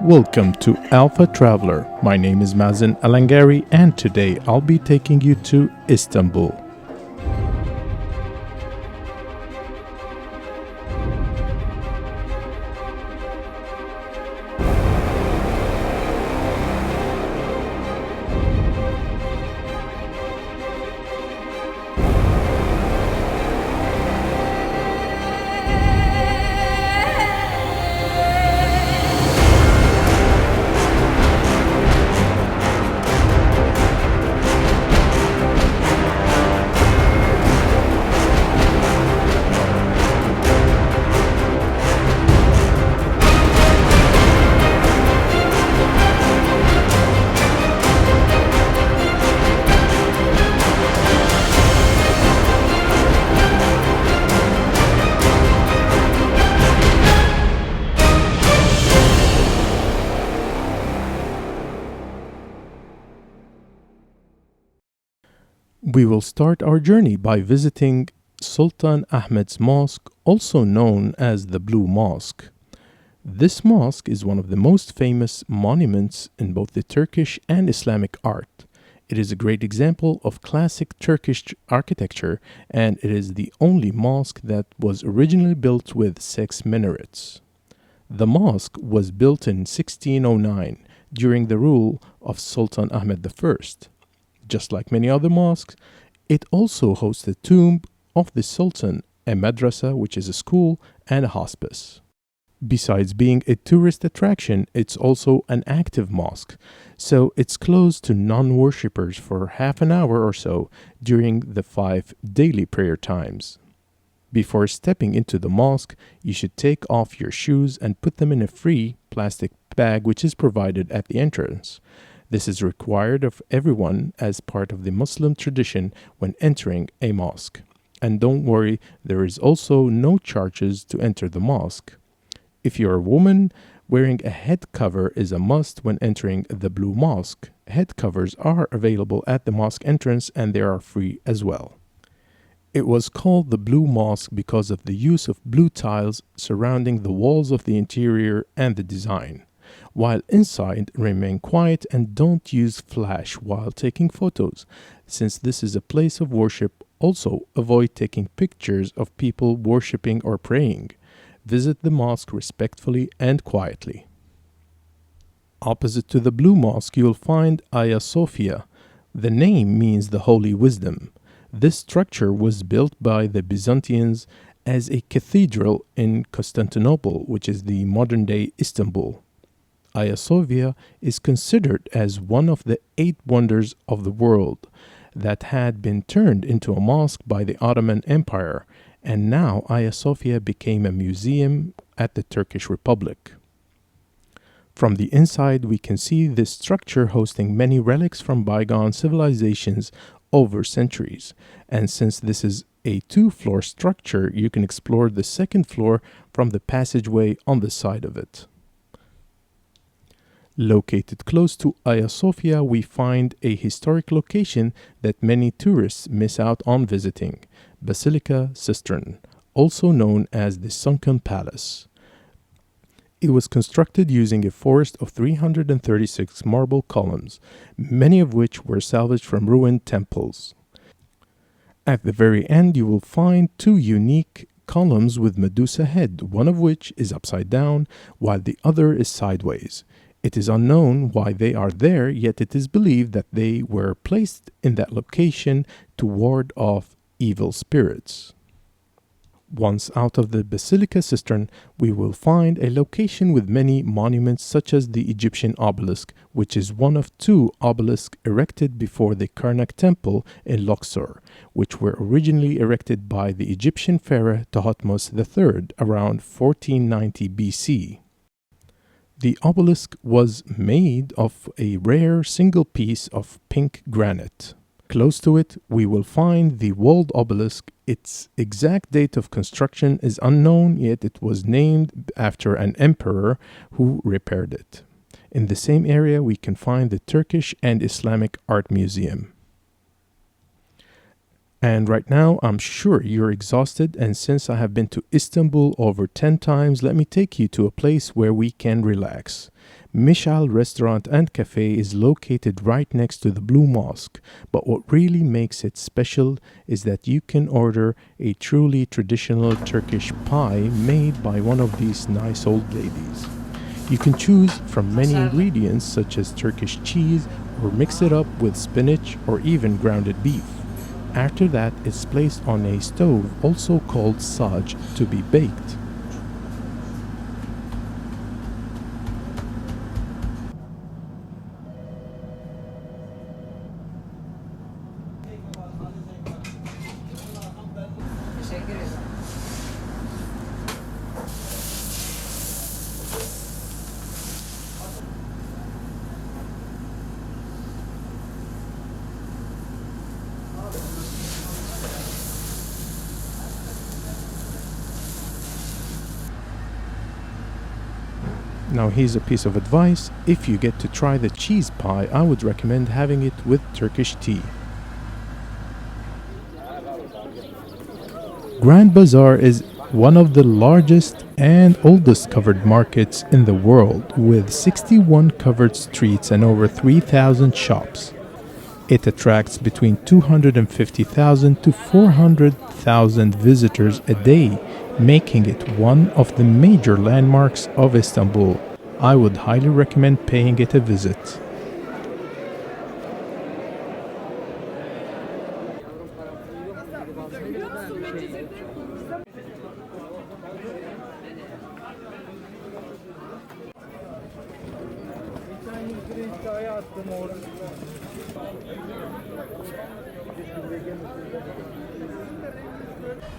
Welcome to Alpha Traveler. My name is Mazen Al-Angary and today I'll be taking you to Istanbul. We will start our journey by visiting Sultan Ahmed's Mosque, also known as the Blue Mosque. This mosque is one of the most famous monuments in both the Turkish and Islamic art. It is a great example of classic Turkish architecture, and it is the only mosque that was originally built with 6 minarets. The mosque was built in 1609 during the rule of Sultan Ahmed I. Just like many other mosques, it also hosts the tomb of the Sultan, a madrasa, which is a school, and a hospice. Besides being a tourist attraction, it's also an active mosque, so it's closed to non-worshippers for half an hour or so during the 5 daily prayer times. Before stepping into the mosque, you should take off your shoes and put them in a free plastic bag which is provided at the entrance. This is required of everyone as part of the Muslim tradition when entering a mosque. And don't worry, there is also no charges to enter the mosque. If you're a woman, wearing a head cover is a must when entering the Blue Mosque. Head covers are available at the mosque entrance and they are free as well. It was called the Blue Mosque because of the use of blue tiles surrounding the walls of the interior and the design. While inside, remain quiet and don't use flash while taking photos. Since this is a place of worship, also avoid taking pictures of people worshipping or praying. Visit the mosque respectfully and quietly. Opposite to the Blue Mosque, you will find Hagia Sophia. The name means the holy wisdom. This structure was built by the Byzantines as a cathedral in Constantinople, which is the modern-day Istanbul. Hagia Sophia is considered as one of the 8 wonders of the world that had been turned into a mosque by the Ottoman Empire, and now Hagia Sophia became a museum at the Turkish Republic. From the inside, we can see this structure hosting many relics from bygone civilizations over centuries, and since this is a 2-floor structure, you can explore the 2nd floor from the passageway on the side of it. Located close to Hagia Sophia, we find a historic location that many tourists miss out on visiting, Basilica Cistern, also known as the Sunken Palace. It was constructed using a forest of 336 marble columns, many of which were salvaged from ruined temples. At the very end, you will find 2 unique columns with Medusa head, one of which is upside down, while the other is sideways. It is unknown why they are there, yet it is believed that they were placed in that location to ward off evil spirits. Once out of the Basilica Cistern, we will find a location with many monuments such as the Egyptian obelisk, which is one of 2 obelisks erected before the Karnak temple in Luxor, which were originally erected by the Egyptian pharaoh Thutmose III around 1490 BC. The obelisk was made of a rare single piece of pink granite. Close to it, we will find the walled obelisk. Its exact date of construction is unknown, yet it was named after an emperor who repaired it. In the same area, we can find the Turkish and Islamic Art Museum. And right now, I'm sure you're exhausted, and since I have been to Istanbul over 10 times, let me take you to a place where we can relax. Mishal Restaurant and Cafe is located right next to the Blue Mosque, but what really makes it special is that you can order a truly traditional Turkish pie made by one of these nice old ladies. You can choose from many ingredients such as Turkish cheese or mix it up with spinach or even grounded beef. After that, it's placed on a stove, also called saj, to be baked. Now here's a piece of advice: if you get to try the cheese pie, I would recommend having it with Turkish tea. Grand Bazaar is one of the largest and oldest covered markets in the world, with 61 covered streets and over 3,000 shops. It attracts between 250,000 to 400,000 visitors a day, making it one of the major landmarks of Istanbul. I would highly recommend paying it a visit.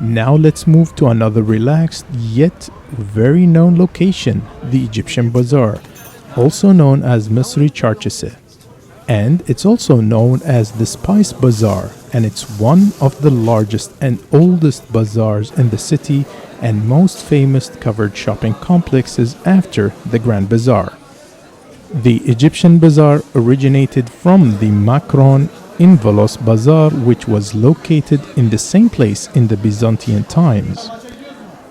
Now let's move to another relaxed yet very known location, the Egyptian Bazaar, also known as Misri Çarşısı. And it's also known as the Spice Bazaar, and it's one of the largest and oldest bazaars in the city and most famous covered shopping complexes after the Grand Bazaar. The Egyptian Bazaar originated from the Makron in Volos Bazaar, which was located in the same place in the Byzantine times.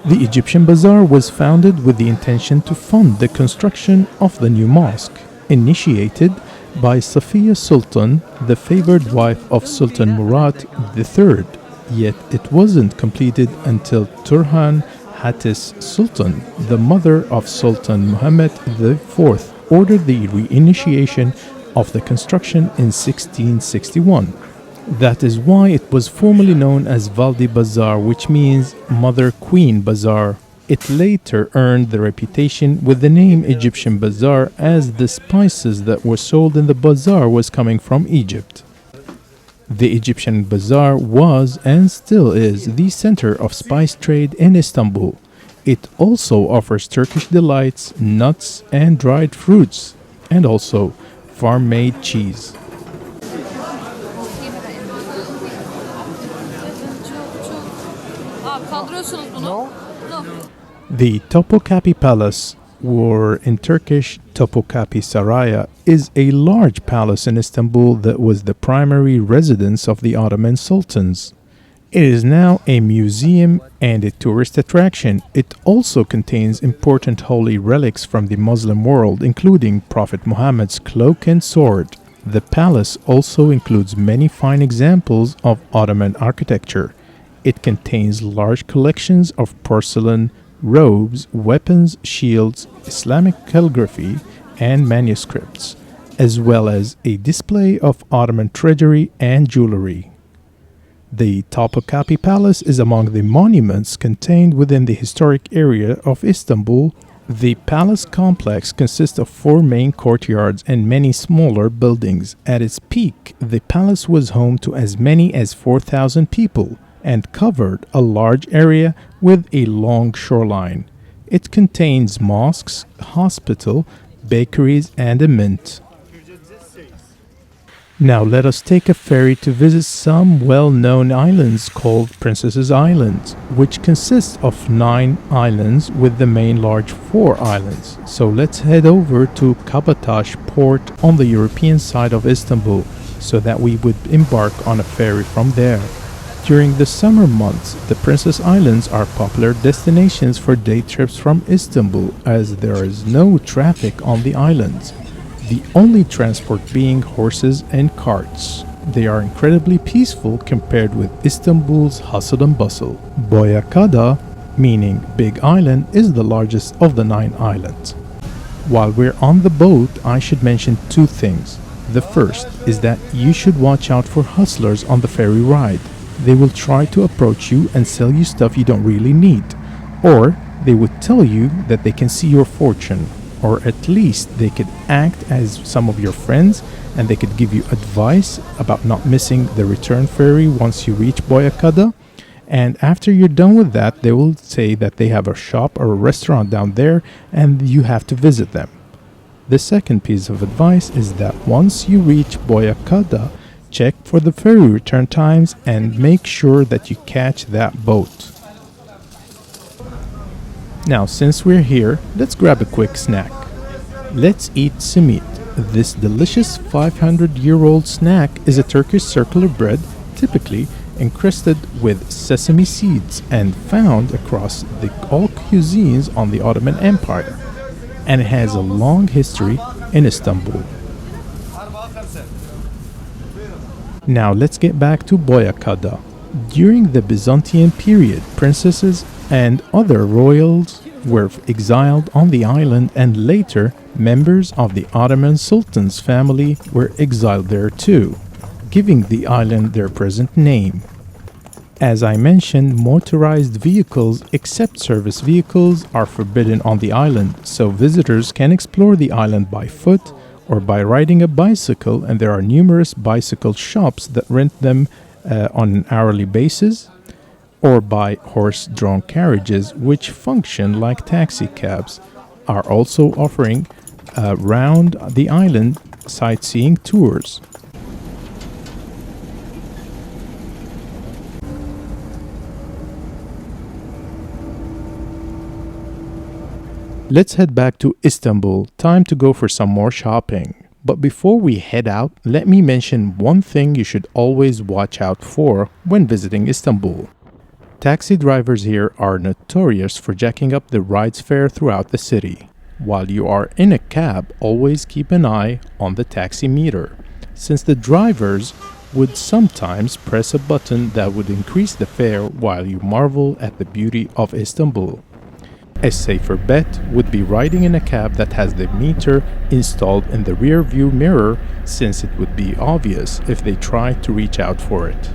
The Egyptian Bazaar was founded with the intention to fund the construction of the new mosque, initiated by Safiya Sultan, the favored wife of Sultan Murad III, yet it wasn't completed until Turhan Hatis Sultan, the mother of Sultan Muhammad IV, ordered the reinitiation of the construction in 1661. That is why it was formerly known as Valdi Bazaar, which means Mother Queen Bazaar. It later earned the reputation with the name Egyptian Bazaar, as the spices that were sold in the bazaar was coming from Egypt. The Egyptian Bazaar was and still is the center of spice trade in Istanbul. It also offers Turkish delights, nuts and dried fruits, and also farm-made cheese. The Topkapi Palace, or in Turkish Topkapi Saraya, is a large palace in Istanbul that was the primary residence of the Ottoman sultans. It is now a museum and a tourist attraction. It also contains important holy relics from the Muslim world, including Prophet Muhammad's cloak and sword. The palace also includes many fine examples of Ottoman architecture. It contains large collections of porcelain, robes, weapons, shields, Islamic calligraphy, and manuscripts, as well as a display of Ottoman treasury and jewelry. The Topkapi Palace is among the monuments contained within the historic area of Istanbul. The palace complex consists of 4 main courtyards and many smaller buildings. At its peak, the palace was home to as many as 4,000 people and covered a large area with a long shoreline. It contains mosques, hospital, bakeries, and a mint. Now let us take a ferry to visit some well-known islands called Princesses Islands, which consists of 9 islands with the main large 4 islands. So let's head over to Kabataş port on the European side of Istanbul so that we would embark on a ferry from there. During the summer months, the Princess Islands are popular destinations for day trips from Istanbul as there is no traffic on the islands, the only transport being horses and carts. They are incredibly peaceful compared with Istanbul's hustle and bustle. Boyakada, meaning Big Island, is the largest of the 9 islands. While we're on the boat, I should mention 2 things. The first is that you should watch out for hustlers on the ferry ride. They will try to approach you and sell you stuff you don't really need. Or they would tell you that they can see your fortune. Or at least they could act as some of your friends and they could give you advice about not missing the return ferry once you reach Boyakada. And after you're done with that, they will say that they have a shop or a restaurant down there and you have to visit them. The second piece of advice is that once you reach Boyakada, check for the ferry return times and make sure that you catch that boat. Now, since we're here, let's grab a quick snack. Let's eat simit. This delicious 500-year-old snack is a Turkish circular bread, typically encrusted with sesame seeds and found across all cuisines on the Ottoman Empire. And it has a long history in Istanbul. Now let's get back to Boyakada. During the Byzantine period, princesses and other royals were exiled on the island, and later members of the Ottoman Sultan's family were exiled there too, giving the island their present name. As I mentioned, motorized vehicles except service vehicles are forbidden on the island, so visitors can explore the island by foot or by riding a bicycle, and there are numerous bicycle shops that rent them on an hourly basis, or by horse-drawn carriages which function like taxi cabs, are also offering round the island sightseeing tours. Let's head back to Istanbul. Time to go for some more shopping. But before we head out, let me mention one thing you should always watch out for when visiting Istanbul. Taxi drivers here are notorious for jacking up the ride's fare throughout the city. While you are in a cab, always keep an eye on the taxi meter, since the drivers would sometimes press a button that would increase the fare while you marvel at the beauty of Istanbul. A safer bet would be riding in a cab that has the meter installed in the rear view mirror, since it would be obvious if they try to reach out for it.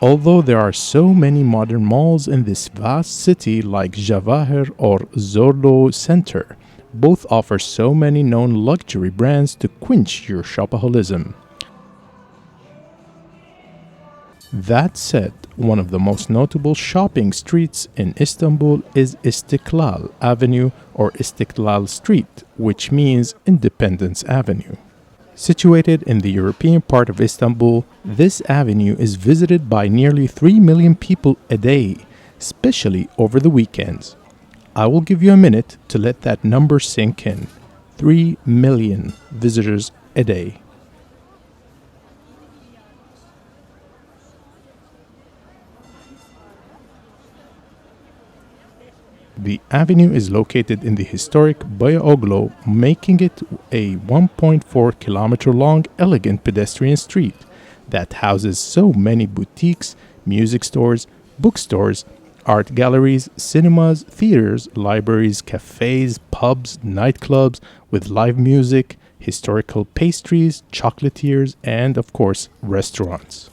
Although there are so many modern malls in this vast city like Jawahir or Zorlu Center, both offer so many known luxury brands to quench your shopaholism. That said, one of the most notable shopping streets in Istanbul is İstiklal Avenue or İstiklal Street, which means Independence Avenue. Situated in the European part of Istanbul, this avenue is visited by nearly 3 million people a day, especially over the weekends. I will give you a minute to let that number sink in. 3 million visitors a day. The avenue is located in the historic Beyoğlu, making it a 1.4 kilometer long elegant pedestrian street that houses so many boutiques, music stores, bookstores, art galleries, cinemas, theaters, libraries, cafes, pubs, nightclubs with live music, historical pastries, chocolatiers, and of course, restaurants.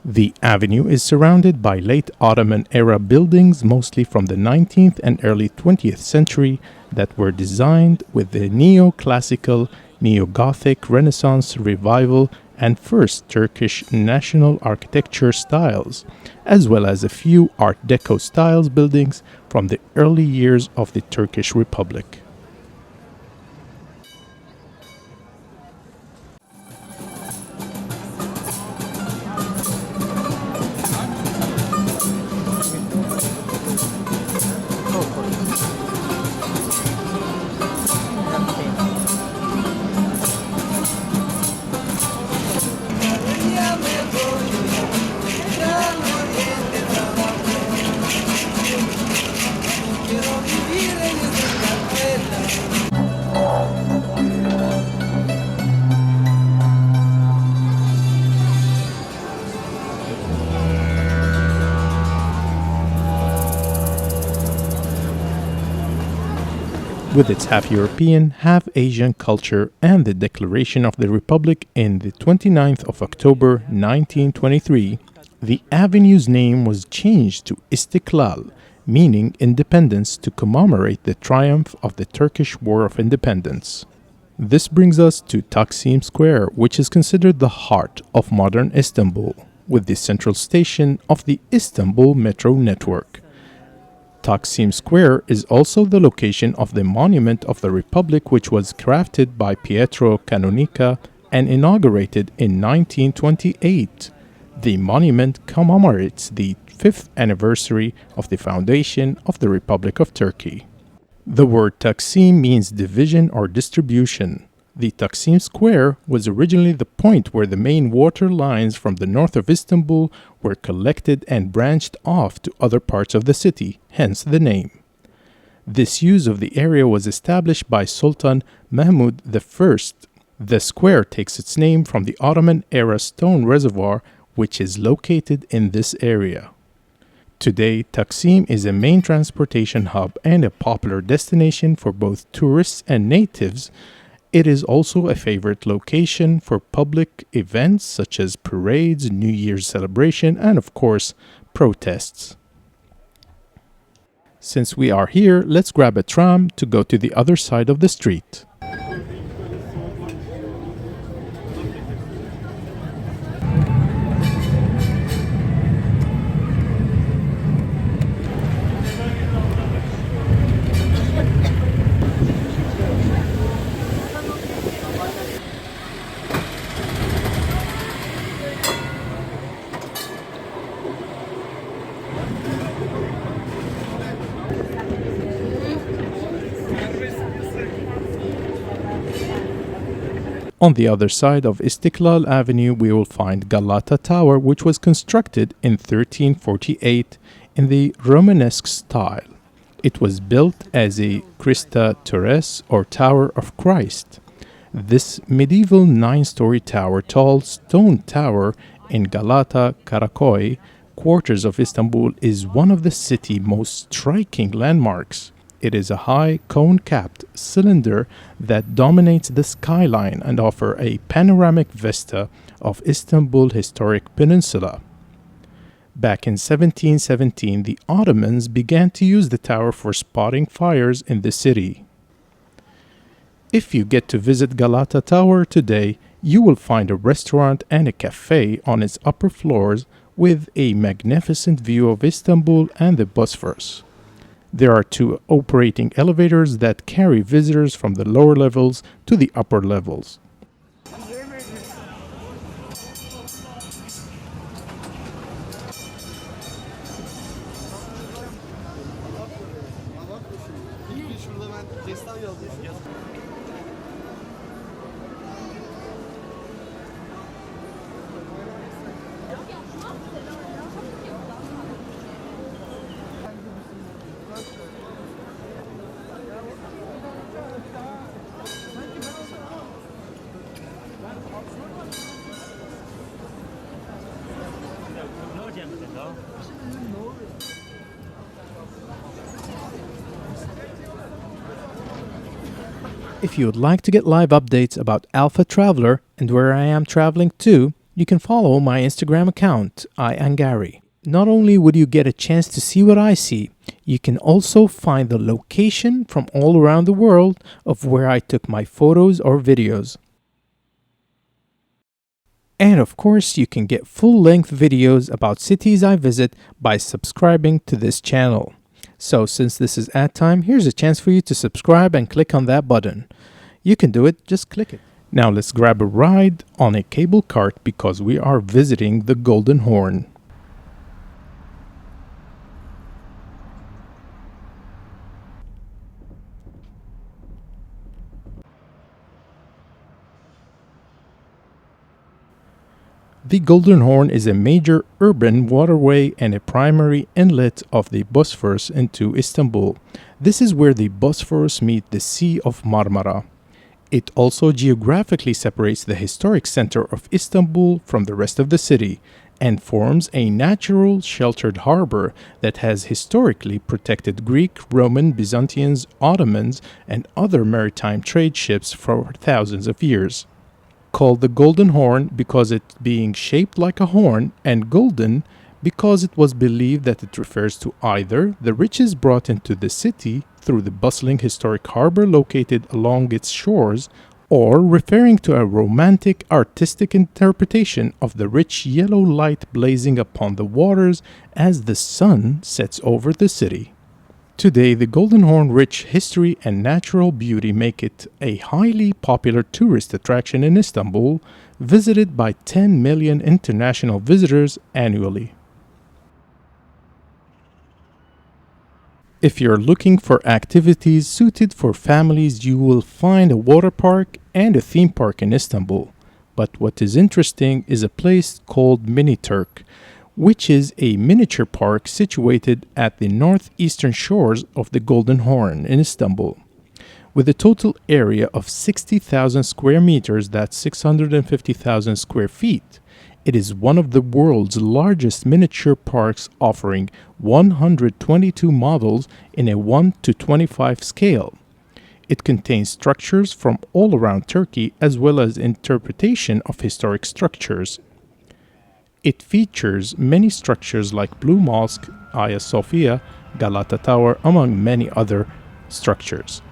The avenue is surrounded by late Ottoman-era buildings, mostly from the 19th and early 20th century, that were designed with the neoclassical, neo-Gothic, Renaissance, Revival, and First Turkish national architecture styles, as well as a few Art Deco styles buildings from the early years of the Turkish Republic. With its half European, half Asian culture and the declaration of the Republic in the 29th of October 1923, the avenue's name was changed to İstiklal, meaning independence, to commemorate the triumph of the Turkish War of Independence. This brings us to Taksim Square, which is considered the heart of modern Istanbul, with the central station of the Istanbul metro network. Taksim Square is also the location of the Monument of the Republic, which was crafted by Pietro Canonica and inaugurated in 1928. The monument commemorates the 5th anniversary of the foundation of the Republic of Turkey. The word Taksim means division or distribution. The Taksim Square was originally the point where the main water lines from the north of Istanbul were collected and branched off to other parts of the city, hence the name. This use of the area was established by Sultan Mahmud I. The square takes its name from the Ottoman-era stone reservoir, which is located in this area. Today, Taksim is a main transportation hub and a popular destination for both tourists and natives. It is also a favorite location for public events such as parades, New Year's celebration, and of course, protests. Since we are here, let's grab a tram to go to the other side of the street. On the other side of İstiklal Avenue, we will find Galata Tower, which was constructed in 1348 in the Romanesque style. It was built as a Christa Torres, or Tower of Christ. This medieval 9-story tower, tall stone tower in Galata Karaköy, quarters of Istanbul, is one of the city's most striking landmarks. It is a high, cone-capped cylinder that dominates the skyline and offers a panoramic vista of Istanbul historic peninsula. Back in 1717, the Ottomans began to use the tower for spotting fires in the city. If you get to visit Galata Tower today, you will find a restaurant and a cafe on its upper floors with a magnificent view of Istanbul and the Bosphorus. There are 2 operating elevators that carry visitors from the lower levels to the upper levels. If you would like to get live updates about Alpha Traveler and where I am traveling to, you can follow my Instagram account, Al-Angary. Not only would you get a chance to see what I see, you can also find the location from all around the world of where I took my photos or videos. And of course, you can get full-length videos about cities I visit by subscribing to this channel. So since this is ad time, here's a chance for you to subscribe and click on that button. You can do it, just click it. Now let's grab a ride on a cable cart because we are visiting the Golden Horn. The Golden Horn is a major urban waterway and a primary inlet of the Bosphorus into Istanbul. This is where the Bosphorus meets the Sea of Marmara. It also geographically separates the historic center of Istanbul from the rest of the city and forms a natural sheltered harbor that has historically protected Greek, Roman, Byzantines, Ottomans, and other maritime trade ships for thousands of years. Called the Golden Horn because it being shaped like a horn, and golden because it was believed that it refers to either the riches brought into the city through the bustling historic harbor located along its shores, or referring to a romantic artistic interpretation of the rich yellow light blazing upon the waters as the sun sets over the city. Today, the Golden Horn's rich history and natural beauty make it a highly popular tourist attraction in Istanbul, visited by 10 million international visitors annually. If you're looking for activities suited for families, you will find a water park and a theme park in Istanbul. But what is interesting is a place called Miniatürk, which is a miniature park situated at the northeastern shores of the Golden Horn in Istanbul. With a total area of 60,000 square meters, that's 650,000 square feet, it is one of the world's largest miniature parks, offering 122 models in a 1 to 25 scale. It contains structures from all around Turkey as well as interpretation of historic structures. It features many structures like Blue Mosque, Hagia Sophia, Galata Tower, among many other structures.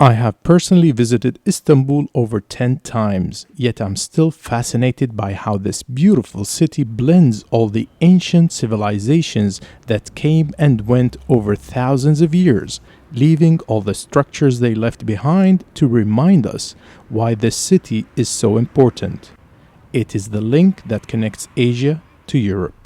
I have personally visited Istanbul over 10 times, yet I'm still fascinated by how this beautiful city blends all the ancient civilizations that came and went over thousands of years, leaving all the structures they left behind to remind us why this city is so important. It is the link that connects Asia to Europe.